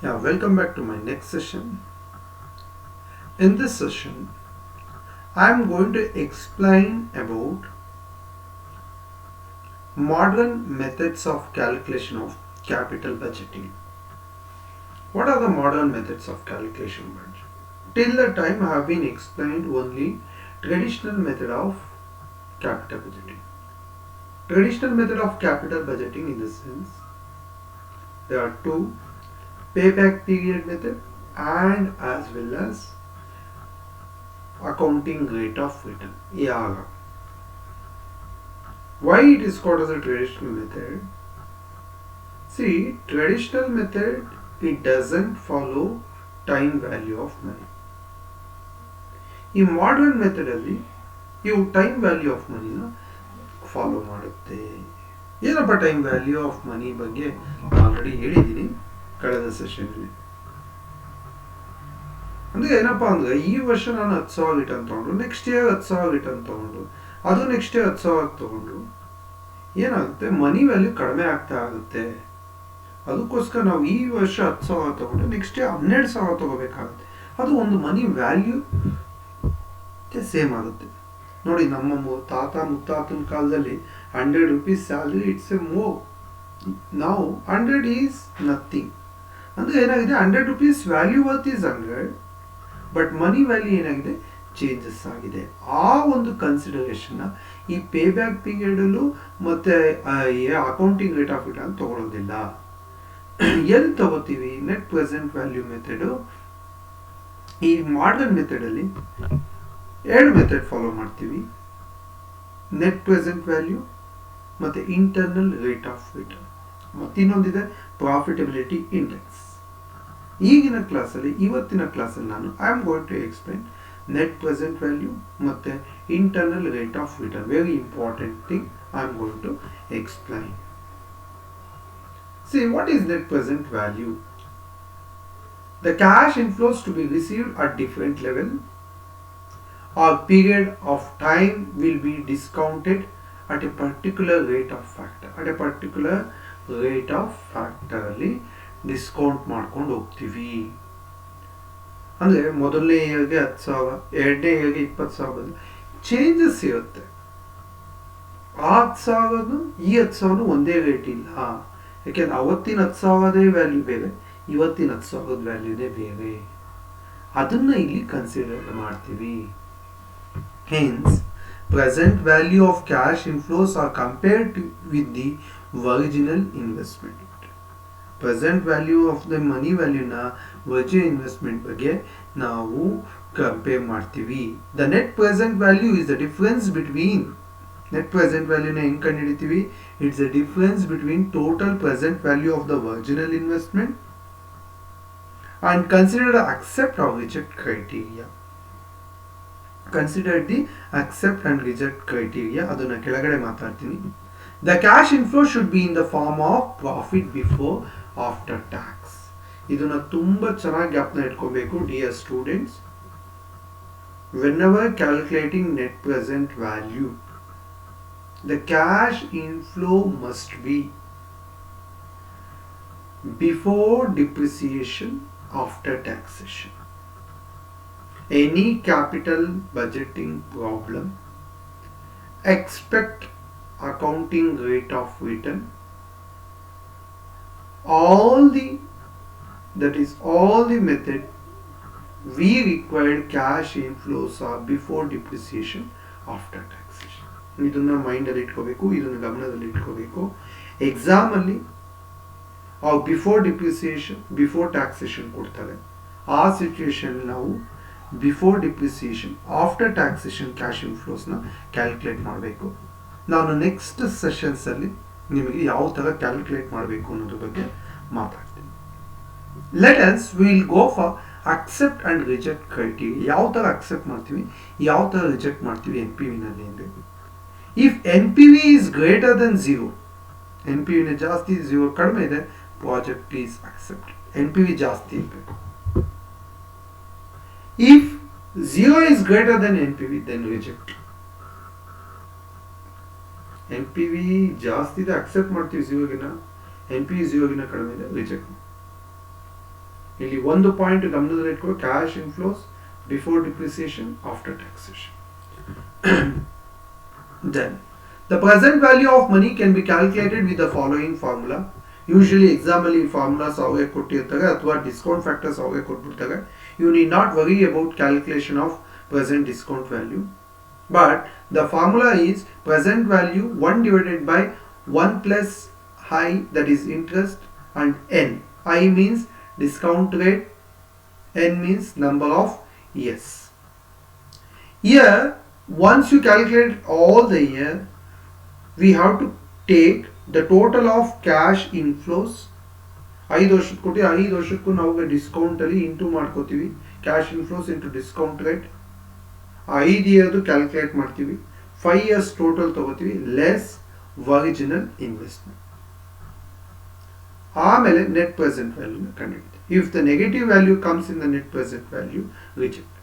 Yeah, welcome back to my next session. In this session, I am going to explain about modern methods of calculation of capital budgeting. What are the modern methods of calculation budget? Till the time I have been explained only traditional method of capital budgeting. Traditional method of capital budgeting in the sense there are two: payback period method and as well as accounting rate of return, ARR. Why it is called as a traditional method? See, traditional method, it doesn't follow time value of money. ಈ modern method ಅಲ್ಲಿ ಇವು time value of ಮನಿನ follow ಮಾಡುತ್ತೆ. ಏನಪ್ಪ time value of money ಬಗ್ಗೆ already ಹೇಳಿದ್ದೀನಿ ಕಳೆದ ಸೆಷನ್ನಲ್ಲಿ. ಅಂದ್ರೆ ಏನಪ್ಪಾ ಅಂದ್ರೆ ಈ ವರ್ಷ ನಾನು 10,000 ರಿಟರ್ನ್ ತಗೊಂಡು ನೆಕ್ಸ್ಟ್ ಇಯರ್ 10,000 ರಿಟರ್ನ್ ತಗೊಂಡು ಅದು ನೆಕ್ಸ್ಟ್ ಇಯರ್ 10,000 ತಗೊಂಡು ಏನಾಗುತ್ತೆ, ಮನಿ ವ್ಯಾಲ್ಯೂ ಕಡಿಮೆ ಆಗ್ತಾ ಆಗುತ್ತೆ. ಅದಕ್ಕೋಸ್ಕರ ನಾವು ಈ ವರ್ಷ 10,000 ತಗೊಂಡು ನೆಕ್ಸ್ಟ್ ಇಯರ್ 12,000 ತಗೋಬೇಕಾಗುತ್ತೆ. ಅದು ಒಂದು ಮನಿ ವ್ಯಾಲ್ಯೂ ಸೇಮ್ ಆಗುತ್ತೆ. ನೋಡಿ, ನಮ್ಮ ತಾತ ಮುತ್ತಾತನ ಕಾಲದಲ್ಲಿ 100 rupees salary, it's A more. ನಾವು 100 ಈಸ್ ನಥಿಂಗ್. ಅಂದ್ರೆ ಏನಾಗಿದೆ, 100 rupees value worth is 100, but money value ಏನಾಗಿದೆ, ಚೇಂಜಸ್ ಆಗಿದೆ. ಆ ಒಂದು ಕನ್ಸಿಡರೇಷನ್ ಈ ಪೇ ಬ್ಯಾಕ್ ಪೀರಿಯಡ್ ಅಲ್ಲೂ ಮತ್ತೆ ಅಕೌಂಟಿಂಗ್ ರೇಟ್ ಆಫ್ ರಿಟರ್ನ್ ತಗೊಳ್ಳೋದಿಲ್ಲ. ಎಲ್ಲಿ ತಗೋತೀವಿ? Net present value method. ಈ ಮಾಡರ್ನ್ ಮೆಥಡ್ ಅಲ್ಲಿ ಎರಡು ಮೆಥಡ್ ಫಾಲೋ ಮಾಡ್ತೀವಿ: ನೆಟ್ ಪ್ರೆಸೆಂಟ್ ವ್ಯಾಲ್ಯೂ ಮತ್ತೆ ಇಂಟರ್ನಲ್ ರೇಟ್ ಆಫ್ ರಿಟರ್ನ್. ಮತ್ತೆ ಇನ್ನೊಂದಿದೆ ಪ್ರಾಫಿಟಬಿಲಿಟಿ ಇಂಡೆಕ್ಸ್. ಇವತ್ತಿನ ಕ್ಲಾಸಲ್ಲಿ ನಾನು I am going to explain net present value ಮತ್ತೆ internal rate of return. Very important thing I am going to explain. See, what is net present value? The cash inflows to be received at different level or period of time will be discounted at a particular rate of factor. At a particular rate of factor ಅಲ್ಲಿ discount ಮಾಡ್ಕೊಂಡು ಹೋಗ್ತೀವಿ. ಅಂದರೆ ಮೊದಲನೇ ಇಯರ್ಗೆ 10,000, ಎರಡನೇ ಇಯರ್ಗೆ 20,000 changes ಇರುತ್ತೆ. ಆ 10,000 ಈ 10,000 ಒಂದೇ ರೇಟ್ ಇಲ್ಲ. ಯಾಕೆಂದ್ರೆ ಅವತ್ತಿನ 10,000 ವ್ಯಾಲ್ಯೂ ಬೇರೆ, ಇವತ್ತಿನ 10,000 ವ್ಯಾಲ್ಯೂನೇ ಬೇರೆ. ಅದನ್ನ ಇಲ್ಲಿ ಕನ್ಸಿಡರ್ ಮಾಡ್ತೀವಿ. Hence present value of cash inflows are compared with the original investment. Present value of the money ವ್ಯಾಲ್ಯೂನ ವರ್ಜಿನ್ ಇನ್ವೆಸ್ಟ್ಮೆಂಟ್ ಬಗ್ಗೆ ನಾವು ಕಂಪೇರ್ ಮಾಡ್ತೀವಿ. The net present value is the difference between, net present ವ್ಯಾಲ್ಯೂನ ಹೆಂಗ್ ಕಂಡುಹಿಡಿತೀವಿ? It's the difference between total present value of the original investment and consider the accept or reject criteria. Consider the accept and reject criteria. ಅದನ್ನ ಕೆಳಗಡೆ ಮಾತಾಡ್ತೀನಿ. The cash inflow should be in the form of profit before after tax. ಇದನ್ನ ತುಂಬಾ ಚೆನ್ನಾಗಿ ಜ್ಞಾಪನ ಇಟ್ಕೋಬೇಕು dear students. whenever calculating net present value, the cash inflow must be before depreciation, after taxation. Any capital budgeting problem, expect accounting rate of return, all the method we required cash inflows are before depreciation, after taxation. ಇದನ್ನ ಮೈಂಡಲ್ಲಿ ಇಟ್ಕೋಬೇಕು, ಇದನ್ನ ಗಮನದಲ್ಲಿ ಇಟ್ಕೋಬೇಕು. Exam ಅಲ್ಲಿ before depreciation before taxation ಕೊಡ್ತಾರೆ. ಆ situation ನಾವು before depreciation after taxation cash ಇನ್ಫ್ಲೋಸ್ನ ಕ್ಯಾಲ್ಕುಲೇಟ್ ಮಾಡಬೇಕು. ನಾನು ನೆಕ್ಸ್ಟ್ ಸೆಷನ್ಸ್ ಅಲ್ಲಿ ನಿಮಗೆ ಯಾವ ತರ ಕ್ಯಾಲ್ಕುಲೇಟ್ ಮಾಡಬೇಕು ಅನ್ನೋದ್ರ ಬಗ್ಗೆ ಮಾತಾಡ್ತೀನಿ. Let us will go for accept and reject criteria. ಯಾವ ತರ ಅಕ್ಸೆಪ್ಟ್ ಮಾಡ್ತೀವಿ, ಯಾವ ತರ ರಿಜೆಕ್ಟ್ ಮಾಡ್ತೀವಿ ಎನ್ ಪಿ ವಿನಲ್ಲಿ ಅಂದ್ರೆ, if N P V is greater than 0, N P ವಿನ ಜಾಸ್ತಿ 0 ಕಡಿಮೆ ಇದೆ, project please accept. N P V ಜಾಸ್ತಿ ಇರಬೇಕು. If 0 is greater than N P V then reject. N P V ಜಾಸ್ತಿ ಇದೆ ಅಕ್ಸೆಪ್ಟ್ ಮಾಡ್ತೀವಿ 0ಗಿನ, ಎನ್ ಪಿ ವಿ 0ಗಿನ ಕಡಿಮೆ ಇದೆ ರಿಜೆಕ್ಟ್. ಇಲ್ಲಿ ಒಂದು ಪಾಯಿಂಟ್ ಗಮನದಲ್ಲಿಟ್ಕೊಳ್ಳಿ, cash inflows before depreciation after taxation. Then the present value of money can be calculated with the following formula. Usually exam ಅಲ್ಲಿ ಫಾರ್ಮುಲಾಸ್ ಅವೇ ಕೊಟ್ಟಿರ್ತಾರೆ ಅಥವಾ ಡಿಸ್ಕೌಂಟ್ ಫ್ಯಾಕ್ಟರ್ಸ್ ಅವೇ ಕೊಟ್ಬಿಡ್ತಾರೆ. You need not worry about calculation of present discount value. But the formula is present value 1 divided by 1 plus I, that is interest, and n. I means discount rate, n means number of years. Here, once you calculate all the year, we have to take the total of cash inflows. 5 ವರ್ಷಕ್ಕೆ ಕೊಟ್ಟು 5 ವರ್ಷಕ್ಕೂ ನಾವು discount ಅಲ್ಲಿ into ಮಾಡ್ಕೋತೀವಿ, cash inflows into discount rate. 5 ಇಯರ್ದು calculate ಮಾಡ್ತೀವಿ, 5 years total ತಗೋತೀವಿ, less original investment. ಆಮೇಲೆ ನೆಟ್ ಪ್ರೆಸೆಂಟ್ ವ್ಯಾಲ್ಯೂನ ಕಂಡುಹಿಡಿತೀವಿ. If the negative value comes in the net present value, reject.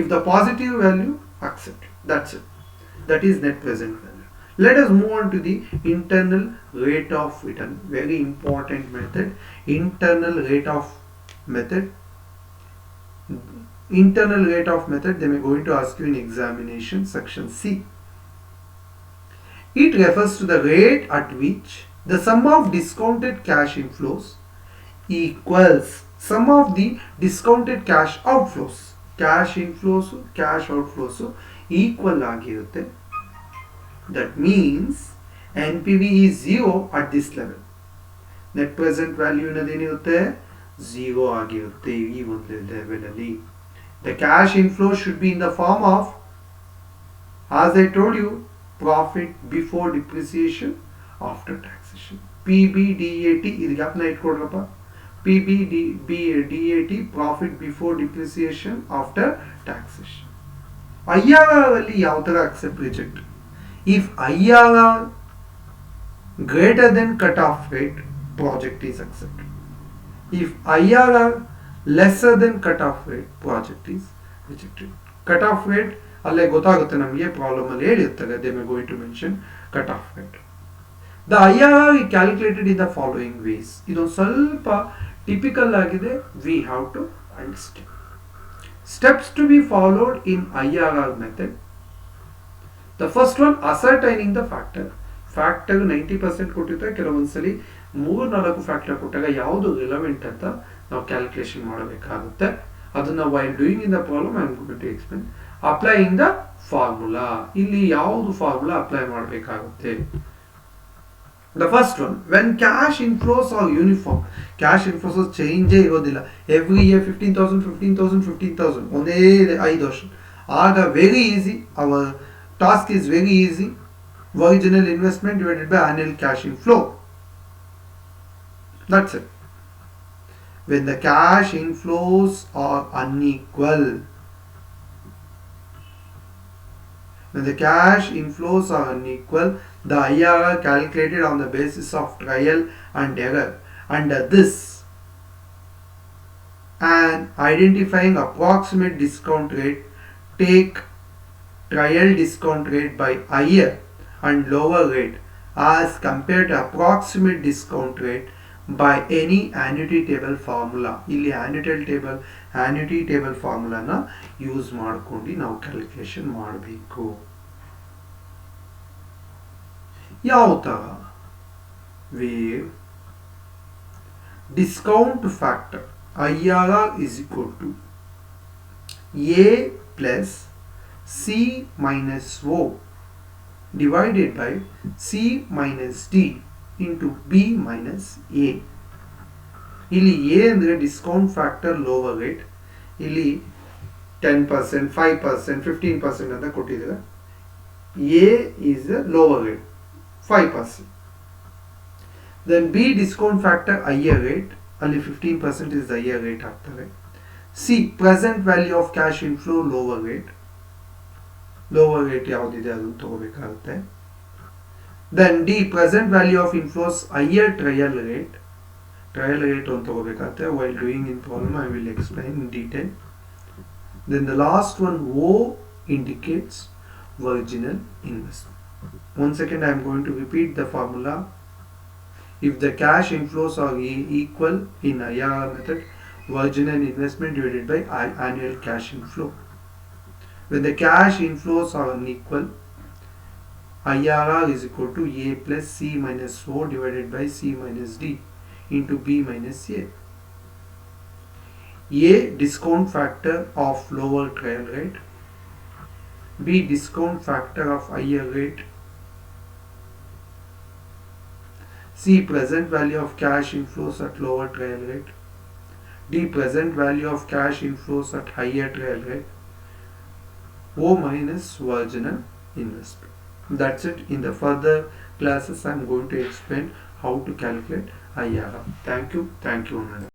If the positive value, accept. That's it. That is net present value. Let us move on to the internal rate of return. Very important method. Internal rate of method. Internal rate of method, they may going to ask you in examination section C. It refers to the rate at which the sum of discounted cash inflows equals sum of the discounted cash outflows. Cash inflows cash outflows equal ಆಗಿರುತ್ತೆ. That means N P V is 0 at this level. Net present value ಏನಿರುತ್ತೆ 0 ಆಗಿರುತ್ತೆ ಈ ಒಂದು ಲೆವೆಲಲ್ಲಿ. The cash inflow should be in the form of, as I told you, profit before depreciation after taxation. PBDAT ಇದು ಜ್ಞಾಪನ ಇಟ್ಕೊಡ್ರಪ್ಪ. PBDAT, profit before depreciation after taxation. IRR ಅಲ್ಲಿ ಯಾವ ತರ accept reject? If IRR greater than cut-off rate, project is accepted. If IRR lesser than cut-off rate, project is rejected. Cut-off rate ಅಲ್ಲೇ ಗೊತ್ತಾಗುತ್ತೆ ನಮಗೆ, problem ಅಲ್ಲಿ ಹೇಳಿರ್ತಾರೆ, they may going to mention cut-off rate. The IRR is calculated in the following ways. ಇದು ಸ್ವಲ್ಪ typical ಆಗಿದೆ, we have to understand. Steps to be followed in IRR method. The first one, ascertaining the factor. Factor 90% ಕೊಟ್ಟಿರ್ತಾರೆ, ಕೆಲವೊಂದ್ಸಲಿ 3-4 factor ಕೊಟ್ಟಾಗ ಯಾವುದು relevant ಅಂತ ನಾವು calculation ಮಾಡಬೇಕಾಗುತ್ತೆ. ಅದನ್ನ while doing in the problem I am going to explain. Applying the formula. ಇಲ್ಲಿ ಯಾವುದು formula apply ಮಾಡಬೇಕಾಗುತ್ತೆ. The first one, when cash inflows are uniform, cash inflows change ಇರೋದಿಲ್ಲ, every year 15,000 15,000 15,000 ಒಂದೇ 5 ವರ್ಷ, ಆಗ very easy, our task is very easy. Original investment divided by annual cash inflow. That's it. When the cash inflows are unequal, when the cash inflows are unequal, the IRR calculated on the basis of trial and error. Under this, and identifying approximate discount rate, take trial discount rate by higher and lower rate as compared to approximate discount rate by any annuity table formula. ಇಲ್ಲಿ annuity table formula ನ use ಮಾಡ್ಕೊಂಡು ನಾವು calculation ಮಾಡಬೇಕು. ಯಾವ ತರ? where discount factor IRR is equal to A plus C minus O divided by C minus D into B minus A. ಇಲ್ಲಿ A ಅಂದ್ರೆ discount factor lower rate, ಇಲ್ಲಿ 10% 5% 15% ಅಂತ ಕೊಟ್ಟಿದ್ದಾರೆ. A is a lower rate 5%. Then B discount factor higher rate, ಅಲ್ಲಿ 15% is the higher rate ಆಗ್ತದೆ. C present value of cash inflow lower rate ಯಾವುದಿದೆ ಅದನ್ನು ತಗೋಬೇಕಾಗುತ್ತೆ. Then D present value of inflows higher trial rate ಒಂದು ತಗೋಬೇಕಾಗುತ್ತೆ. While doing in problem I will explain in detail. Then the last one, O, indicates original investment. One second, I am going to repeat the formula. If the cash inflows are equal in IRR method, virginal investment divided by annual cash inflow. When the cash inflows are unequal, IRR is equal to A plus C minus O divided by C minus D into B minus A. A, discount factor of lower trial rate. B, discount factor of higher rate. C, present value of cash inflows at lower trial rate. D, present value of cash inflows at higher trial rate. O minus virginal investment. That's it. In the further classes, I am going to explain how to calculate IRR. Thank you. Thank you.